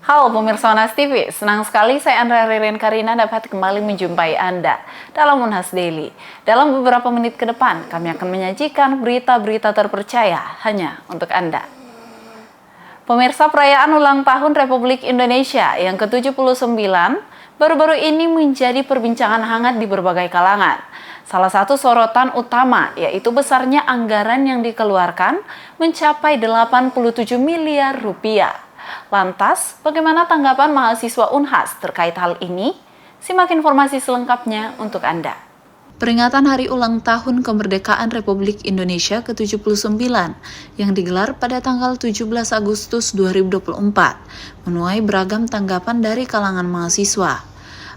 Halo pemirsa Monas TV, senang sekali saya Andra Ririn Karina dapat kembali menjumpai Anda dalam Monas Daily. Dalam beberapa menit ke depan, kami akan menyajikan berita-berita terpercaya hanya untuk Anda. Pemirsa, perayaan ulang tahun Republik Indonesia yang ke-79 baru-baru ini menjadi perbincangan hangat di berbagai kalangan. Salah satu sorotan utama yaitu besarnya anggaran yang dikeluarkan mencapai 87 miliar rupiah. Lantas, bagaimana tanggapan mahasiswa Unhas terkait hal ini? Simak informasi selengkapnya untuk Anda. Peringatan Hari Ulang Tahun Kemerdekaan Republik Indonesia ke-79 yang digelar pada tanggal 17 Agustus 2024 menuai beragam tanggapan dari kalangan mahasiswa.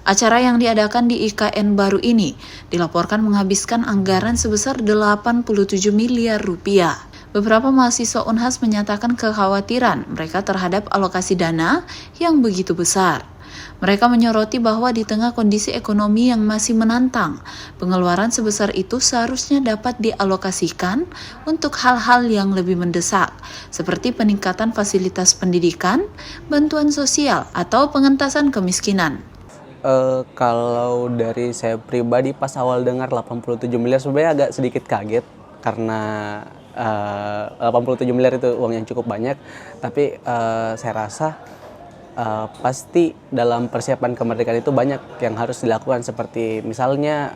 Acara yang diadakan di IKN baru ini dilaporkan menghabiskan anggaran sebesar 87 miliar rupiah. Beberapa mahasiswa Unhas menyatakan kekhawatiran mereka terhadap alokasi dana yang begitu besar. Mereka menyoroti bahwa di tengah kondisi ekonomi yang masih menantang, pengeluaran sebesar itu seharusnya dapat dialokasikan untuk hal-hal yang lebih mendesak, seperti peningkatan fasilitas pendidikan, bantuan sosial, atau pengentasan kemiskinan. Kalau dari saya pribadi pas awal dengar 87 miliar sebenarnya agak sedikit kaget karena 87 miliar itu uang yang cukup banyak, tapi saya rasa pasti dalam persiapan kemerdekaan itu banyak yang harus dilakukan, seperti misalnya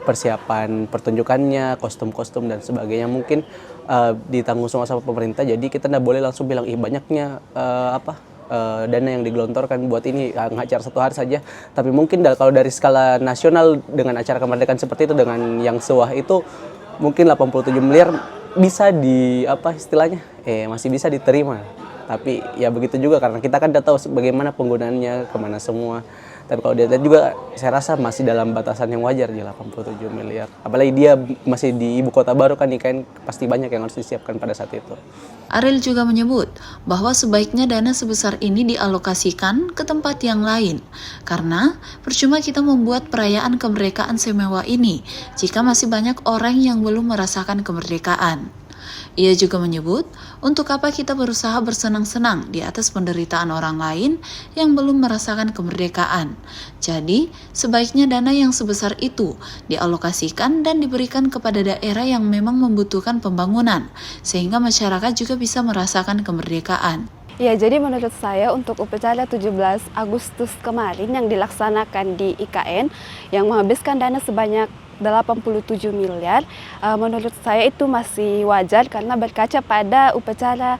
persiapan pertunjukannya, kostum-kostum dan sebagainya mungkin ditanggung semua sama pemerintah, jadi kita tidak boleh langsung bilang banyaknya dana yang digelontorkan buat ini acara satu hari saja. Tapi mungkin kalau dari skala nasional dengan acara kemerdekaan seperti itu dengan yang sewah itu mungkin 87 miliar bisa masih bisa diterima. Tapi ya begitu juga karena kita kan tidak tahu bagaimana penggunaannya, kemana semua. Tapi kalau dilihat juga saya rasa masih dalam batasan yang wajar di 87 miliar. Apalagi dia masih di ibu kota baru kan pasti banyak yang harus disiapkan pada saat itu. Ariel juga menyebut bahwa sebaiknya dana sebesar ini dialokasikan ke tempat yang lain. Karena percuma kita membuat perayaan kemerdekaan semewah ini jika masih banyak orang yang belum merasakan kemerdekaan. Ia juga menyebut, untuk apa kita berusaha bersenang-senang di atas penderitaan orang lain yang belum merasakan kemerdekaan. Jadi, sebaiknya dana yang sebesar itu dialokasikan dan diberikan kepada daerah yang memang membutuhkan pembangunan, sehingga masyarakat juga bisa merasakan kemerdekaan. Ya, jadi menurut saya untuk upacara 17 Agustus kemarin yang dilaksanakan di IKN yang menghabiskan dana sebanyak 87 miliar, menurut saya itu masih wajar karena berkaca pada upacara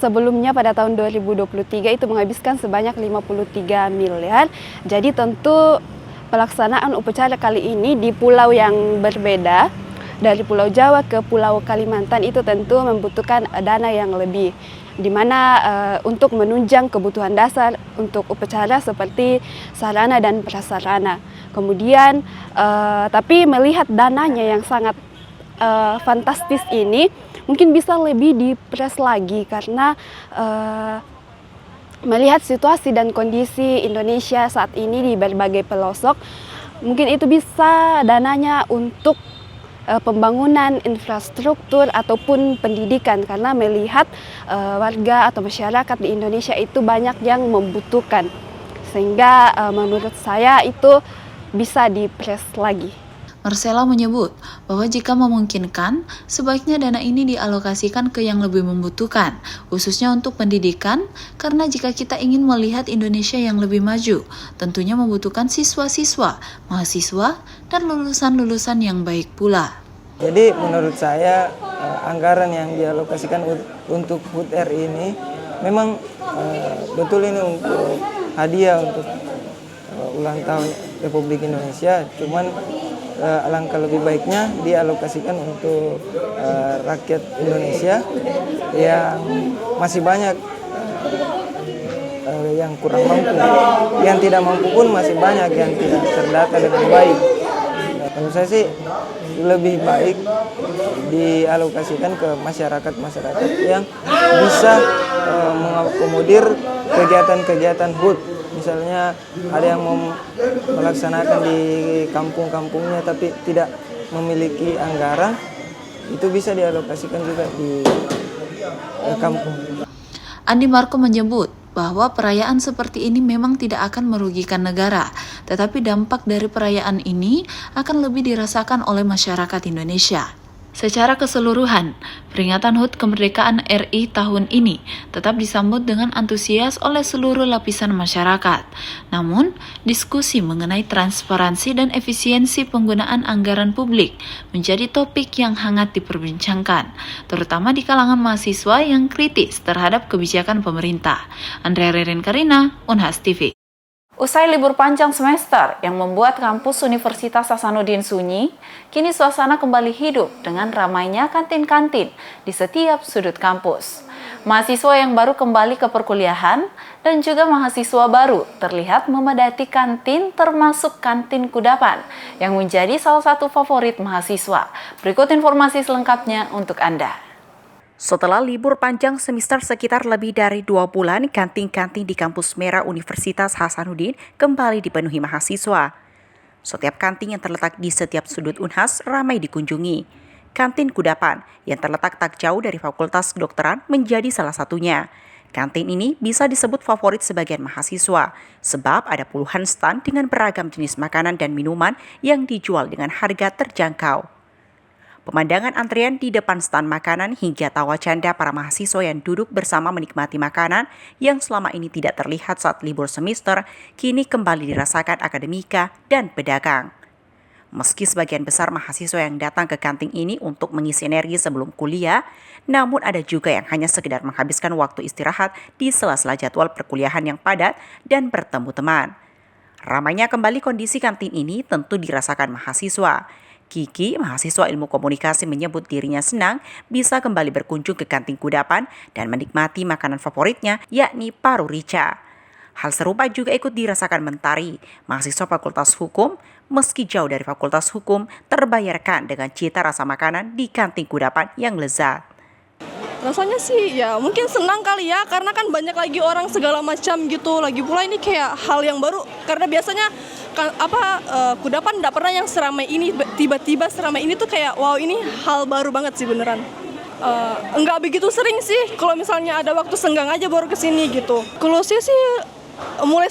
sebelumnya pada tahun 2023 itu menghabiskan sebanyak 53 miliar. Jadi tentu pelaksanaan upacara kali ini di pulau yang berbeda, dari Pulau Jawa ke Pulau Kalimantan itu tentu membutuhkan dana yang lebih, di mana untuk menunjang kebutuhan dasar untuk upacara seperti sarana dan prasarana. Kemudian, tapi melihat dananya yang sangat fantastis ini, mungkin bisa lebih dipres lagi karena melihat situasi dan kondisi Indonesia saat ini di berbagai pelosok, mungkin itu bisa dananya untuk pembangunan infrastruktur ataupun pendidikan karena melihat warga atau masyarakat di Indonesia itu banyak yang membutuhkan, sehingga menurut saya itu bisa dipres lagi. Marcella menyebut bahwa jika memungkinkan, sebaiknya dana ini dialokasikan ke yang lebih membutuhkan, khususnya untuk pendidikan, karena jika kita ingin melihat Indonesia yang lebih maju, tentunya membutuhkan siswa-siswa, mahasiswa, dan lulusan-lulusan yang baik pula. Jadi menurut saya anggaran yang dialokasikan untuk HUT RI ini memang betul ini untuk hadiah untuk ulang tahun Republik Indonesia, cuman alangkah lebih baiknya dialokasikan untuk rakyat Indonesia yang masih banyak yang kurang mampu, yang tidak mampu pun masih banyak yang tidak terdata dengan baik. Menurut saya sih lebih baik dialokasikan ke masyarakat-masyarakat yang bisa mengakomodir kegiatan-kegiatan HUT. Misalnya ada yang mau melaksanakan di kampung-kampungnya tapi tidak memiliki anggaran, itu bisa dialokasikan juga di kampung. Andi Marco menyebut bahwa perayaan seperti ini memang tidak akan merugikan negara, tetapi dampak dari perayaan ini akan lebih dirasakan oleh masyarakat Indonesia. Secara keseluruhan, peringatan HUT kemerdekaan RI tahun ini tetap disambut dengan antusias oleh seluruh lapisan masyarakat. Namun, diskusi mengenai transparansi dan efisiensi penggunaan anggaran publik menjadi topik yang hangat diperbincangkan, terutama di kalangan mahasiswa yang kritis terhadap kebijakan pemerintah. Andrea Ririn Karina, Unhas TV. Usai libur panjang semester yang membuat kampus Universitas Hasanuddin sunyi, kini suasana kembali hidup dengan ramainya kantin-kantin di setiap sudut kampus. Mahasiswa yang baru kembali ke perkuliahan dan juga mahasiswa baru terlihat memadati kantin termasuk kantin Kudapan yang menjadi salah satu favorit mahasiswa. Berikut informasi selengkapnya untuk Anda. Setelah libur panjang semester sekitar lebih dari 2 bulan, kantin-kantin di kampus Merah Universitas Hasanuddin kembali dipenuhi mahasiswa. Setiap kantin yang terletak di setiap sudut Unhas ramai dikunjungi. Kantin Kudapan yang terletak tak jauh dari Fakultas Kedokteran menjadi salah satunya. Kantin ini bisa disebut favorit sebagian mahasiswa, sebab ada puluhan stand dengan beragam jenis makanan dan minuman yang dijual dengan harga terjangkau. Pemandangan antrian di depan stand makanan hingga tawa canda para mahasiswa yang duduk bersama menikmati makanan yang selama ini tidak terlihat saat libur semester, kini kembali dirasakan akademika dan pedagang. Meski sebagian besar mahasiswa yang datang ke kantin ini untuk mengisi energi sebelum kuliah, namun ada juga yang hanya sekedar menghabiskan waktu istirahat di sela-sela jadwal perkuliahan yang padat dan bertemu teman. Ramainya kembali kondisi kantin ini tentu dirasakan mahasiswa. Kiki, mahasiswa ilmu komunikasi, menyebut dirinya senang bisa kembali berkunjung ke kantin Kudapan dan menikmati makanan favoritnya, yakni paru rica. Hal serupa juga ikut dirasakan Mentari, mahasiswa Fakultas Hukum. Meski jauh dari Fakultas Hukum, terbayarkan dengan cita rasa makanan di kantin Kudapan yang lezat. Rasanya sih ya mungkin senang kali ya, karena kan banyak lagi orang segala macam gitu. Lagi pula ini kayak hal yang baru, karena biasanya Kudapan tidak pernah yang seramai ini. Tiba-tiba seramai ini tuh kayak wow, ini hal baru banget sih beneran. Enggak begitu sering sih, kalau misalnya ada waktu senggang aja baru kesini gitu. Kalau saya sih mulai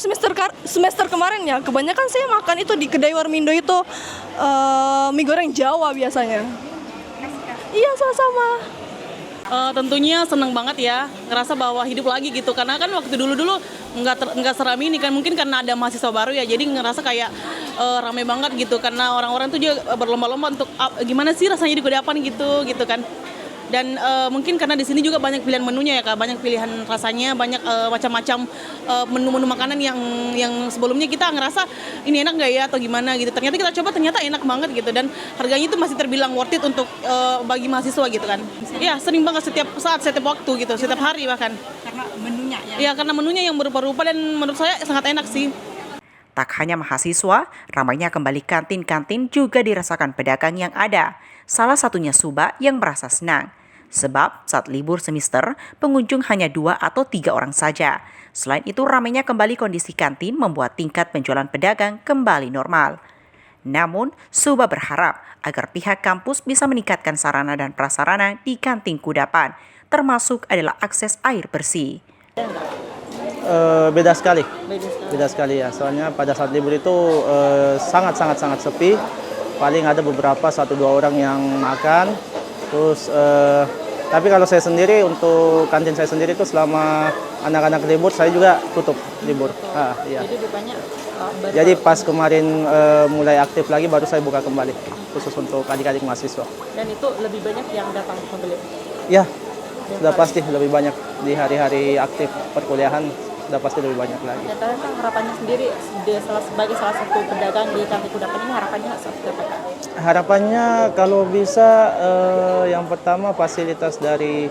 semester kemarin ya, kebanyakan saya makan itu di kedai Warmindo itu, mie goreng Jawa biasanya. Iya, sama-sama. Tentunya senang banget ya, ngerasa bahwa hidup lagi gitu, karena kan waktu dulu nggak seram ini kan, mungkin karena ada mahasiswa baru ya, jadi ngerasa kayak ramai banget gitu, karena orang-orang tuh juga berlomba-lomba untuk gimana sih rasanya di Kudapan gitu kan. Dan mungkin karena di sini juga banyak pilihan menunya ya Kak, banyak pilihan rasanya, banyak macam-macam menu-menu makanan yang sebelumnya kita ngerasa ini enak nggak ya atau gimana gitu. Ternyata kita coba, ternyata enak banget gitu, dan harganya itu masih terbilang worth it untuk bagi mahasiswa gitu kan. Iya, sering banget, setiap saat, setiap waktu gitu, setiap hari bahkan. Karena menunya ya. Iya, karena menunya yang berupa-rupa dan menurut saya sangat enak sih. Tak hanya mahasiswa, ramainya kembali kantin-kantin juga dirasakan pedagang yang ada. Salah satunya Suba yang merasa senang. Sebab saat libur semester, pengunjung hanya 2 atau 3 orang saja. Selain itu, ramainya kembali kondisi kantin membuat tingkat penjualan pedagang kembali normal. Namun, Suba berharap agar pihak kampus bisa meningkatkan sarana dan prasarana di kantin Kudapan, termasuk adalah akses air bersih. Beda sekali ya, soalnya pada saat libur itu sangat sepi. Paling ada beberapa 1-2 orang yang makan. Terus tapi kalau saya sendiri, untuk kantin saya sendiri itu selama anak-anak libur saya juga tutup libur. Iya. Jadi bukanya jadi pas kemarin mulai aktif lagi baru saya buka kembali khusus untuk adik-adik mahasiswa. Dan itu lebih banyak yang datang membeli? Ya, sudah pasti lebih banyak di hari-hari aktif perkuliahan. Sudah pasti lebih banyak lagi. Ya, kan harapannya sendiri sebagai salah satu pedagang di kantin Kudapan ini, harapannya seperti apa? Harapannya kalau bisa yang pertama fasilitas dari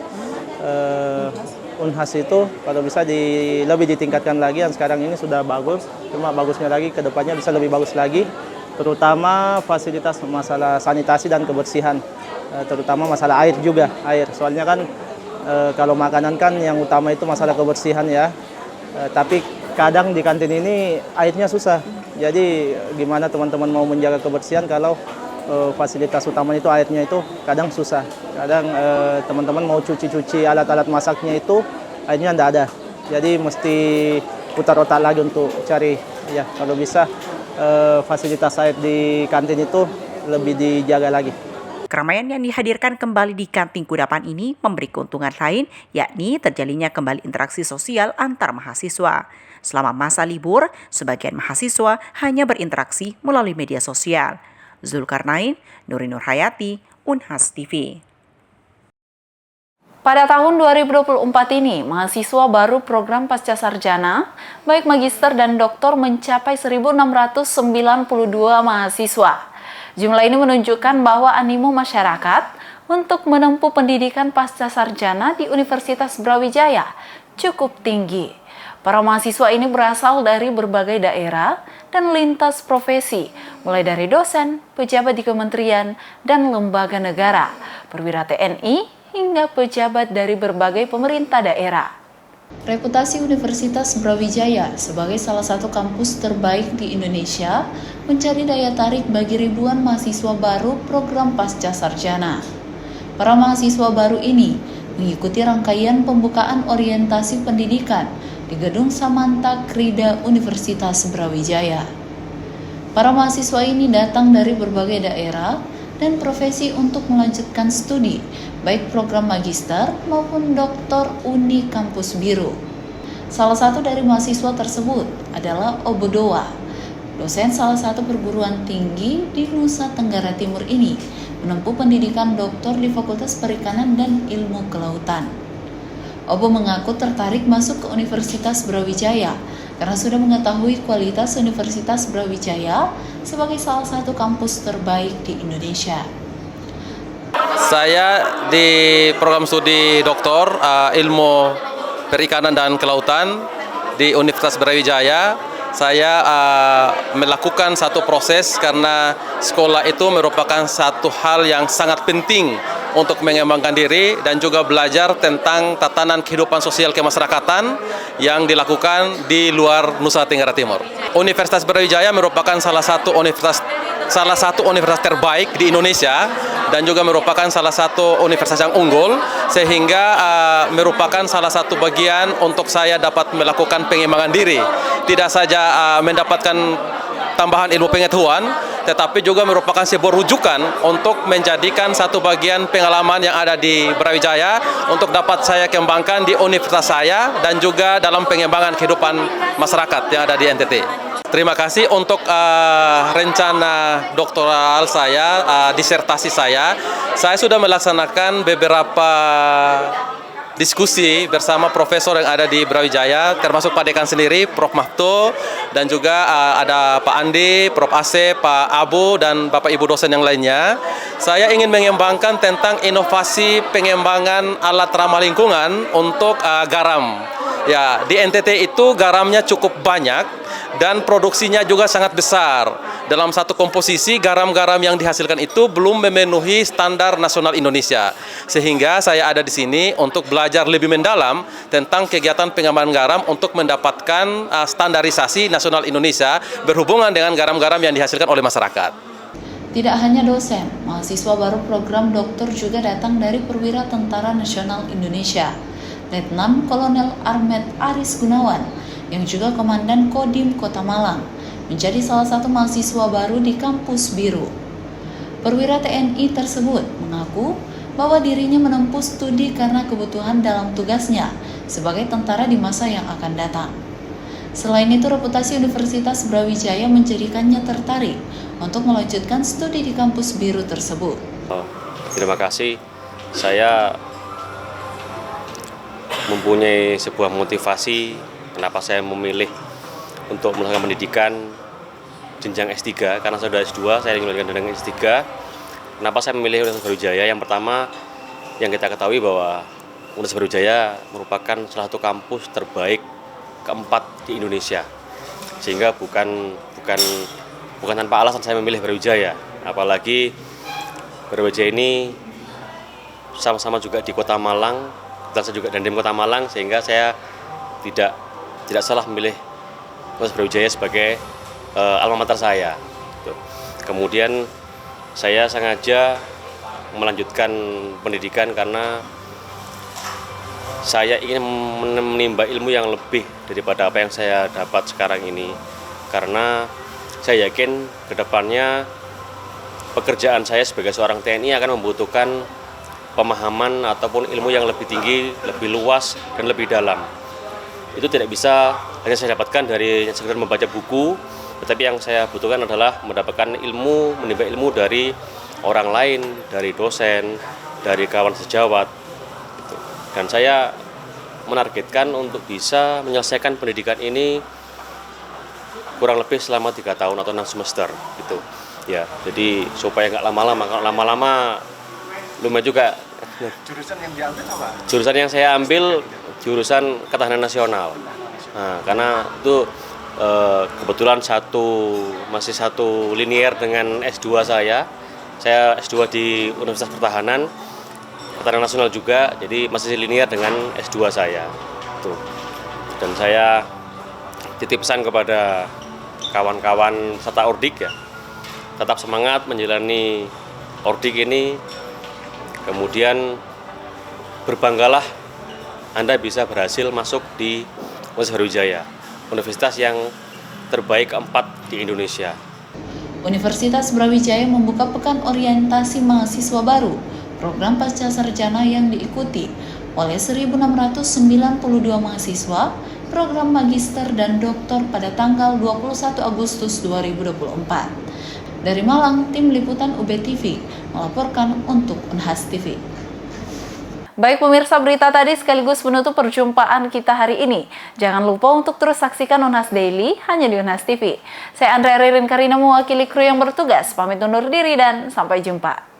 Unhas itu kalau bisa lebih ditingkatkan lagi. Yang sekarang ini sudah bagus, cuma bagusnya lagi ke depannya bisa lebih bagus lagi, terutama fasilitas masalah sanitasi dan kebersihan, terutama masalah air juga. Soalnya kan kalau makanan kan yang utama itu masalah kebersihan ya. Tapi kadang di kantin ini airnya susah. Jadi gimana teman-teman mau menjaga kebersihan kalau fasilitas utama itu airnya itu kadang susah. Kadang teman-teman mau cuci-cuci alat-alat masaknya itu airnya tidak ada. Jadi mesti putar otak lagi untuk cari, ya kalau bisa fasilitas air di kantin itu lebih dijaga lagi. Keramaian yang dihadirkan kembali di kantin kudapan ini memberi keuntungan lain, yakni terjalinnya kembali interaksi sosial antar mahasiswa. Selama masa libur, sebagian mahasiswa hanya berinteraksi melalui media sosial. Zulkarnain, Nurinur Hayati, Unhas TV. Pada tahun 2024 ini, mahasiswa baru program Pasca Sarjana, baik magister dan doktor mencapai 1.692 mahasiswa. Jumlah ini menunjukkan bahwa animo masyarakat untuk menempuh pendidikan pasca sarjana di Universitas Brawijaya cukup tinggi. Para mahasiswa ini berasal dari berbagai daerah dan lintas profesi, mulai dari dosen, pejabat di kementerian, dan lembaga negara, perwira TNI, hingga pejabat dari berbagai pemerintah daerah. Reputasi Universitas Brawijaya sebagai salah satu kampus terbaik di Indonesia mencari daya tarik bagi ribuan mahasiswa baru program Pasca Sarjana. Para mahasiswa baru ini mengikuti rangkaian pembukaan orientasi pendidikan di Gedung Samanta Krida Universitas Brawijaya. Para mahasiswa ini datang dari berbagai daerah dan profesi untuk melanjutkan studi, baik program magister maupun doktor Uni Kampus Biru. Salah satu dari mahasiswa tersebut adalah Obodowa, dosen salah satu perguruan tinggi di Nusa Tenggara Timur ini, menempuh pendidikan doktor di Fakultas Perikanan dan Ilmu Kelautan. Obo mengaku tertarik masuk ke Universitas Brawijaya karena sudah mengetahui kualitas Universitas Brawijaya sebagai salah satu kampus terbaik di Indonesia. Saya di program studi doktor ilmu perikanan dan kelautan di Universitas Brawijaya. Saya melakukan satu proses karena sekolah itu merupakan satu hal yang sangat penting untuk mengembangkan diri dan juga belajar tentang tatanan kehidupan sosial kemasyarakatan yang dilakukan di luar Nusa Tenggara Timur. Universitas Brawijaya merupakan salah satu universitas terbaik di Indonesia dan juga merupakan salah satu universitas yang unggul, sehingga merupakan salah satu bagian untuk saya dapat melakukan pengembangan diri. Tidak saja mendapatkan tambahan ilmu pengetahuan, tetapi juga merupakan sebuah rujukan untuk menjadikan satu bagian pengalaman yang ada di Brawijaya untuk dapat saya kembangkan di universitas saya dan juga dalam pengembangan kehidupan masyarakat yang ada di NTT. Terima kasih untuk rencana doktoral saya, disertasi saya. Saya sudah melaksanakan beberapa diskusi bersama profesor yang ada di Brawijaya, termasuk Pak Dekan sendiri, Prof. Mahto, dan juga ada Pak Andi, Prof. Asep, Pak Abu, dan Bapak Ibu dosen yang lainnya. Saya ingin mengembangkan tentang inovasi pengembangan alat ramah lingkungan untuk garam. Ya, di NTT itu garamnya cukup banyak dan produksinya juga sangat besar. Dalam satu komposisi, garam-garam yang dihasilkan itu belum memenuhi standar nasional Indonesia. Sehingga saya ada di sini untuk belajar lebih mendalam tentang kegiatan pengembangan garam untuk mendapatkan standarisasi nasional Indonesia berhubungan dengan garam-garam yang dihasilkan oleh masyarakat. Tidak hanya dosen, mahasiswa baru program doktor juga datang dari Perwira Tentara Nasional Indonesia, Letnan Kolonel Armet Aris Gunawan, yang juga Komandan Kodim Kota Malang, menjadi salah satu mahasiswa baru di kampus Biru. Perwira TNI tersebut mengaku bahwa dirinya menempuh studi karena kebutuhan dalam tugasnya sebagai tentara di masa yang akan datang. Selain itu, reputasi Universitas Brawijaya menjadikannya tertarik untuk melanjutkan studi di kampus Biru tersebut. Terima kasih. Saya mempunyai sebuah motivasi kenapa saya memilih untuk melakukan pendidikan jenjang S3, karena saya sudah S2, saya ingin melakukan jenjang S3. Kenapa saya memilih Universitas Brawijaya? Yang pertama, yang kita ketahui bahwa Universitas Brawijaya merupakan salah satu kampus terbaik keempat di Indonesia. Sehingga bukan tanpa alasan saya memilih Brawijaya. Apalagi Brawijaya ini sama-sama juga di Kota Malang, dan saya juga di Kota Malang, sehingga saya tidak salah memilih Universitas Brawijaya sebagai alma mater saya. Kemudian saya sengaja melanjutkan pendidikan karena saya ingin menimba ilmu yang lebih daripada apa yang saya dapat sekarang ini. Karena saya yakin ke depannya pekerjaan saya sebagai seorang TNI akan membutuhkan pemahaman ataupun ilmu yang lebih tinggi, lebih luas, dan lebih dalam. Itu tidak bisa hanya saya dapatkan dari sekedar membaca buku, tetapi yang saya butuhkan adalah mendapatkan ilmu, menimba ilmu dari orang lain, dari dosen, dari kawan sejawat. Dan saya menargetkan untuk bisa menyelesaikan pendidikan ini kurang lebih selama 3 tahun atau 6 semester gitu. Ya, jadi supaya nggak lama-lama. Kalau lama-lama lumayan juga. Jurusan yang diambil apa? Jurusan yang saya ambil jurusan Ketahanan Nasional. Nah, karena itu kebetulan masih satu linier dengan S2 saya. Saya S2 di Universitas Pertahanan, Ketahanan Nasional juga, jadi masih linier dengan S2 saya. Tuh. Dan saya titip pesan kepada kawan-kawan serta Ordik ya, tetap semangat menjalani Ordik ini, kemudian berbanggalah Anda bisa berhasil masuk di Universitas Brawijaya, universitas yang terbaik keempat di Indonesia. Universitas Brawijaya membuka pekan orientasi mahasiswa baru, program pasca sarjana yang diikuti oleh 1.692 mahasiswa, program magister dan doktor pada tanggal 21 Agustus 2024. Dari Malang, tim liputan UB TV melaporkan untuk Unhas TV. Baik pemirsa, berita tadi sekaligus menutup perjumpaan kita hari ini. Jangan lupa untuk terus saksikan Unhas Daily hanya di Unhas TV. Saya Andrea Ririn Karina mewakili kru yang bertugas, pamit undur diri dan sampai jumpa.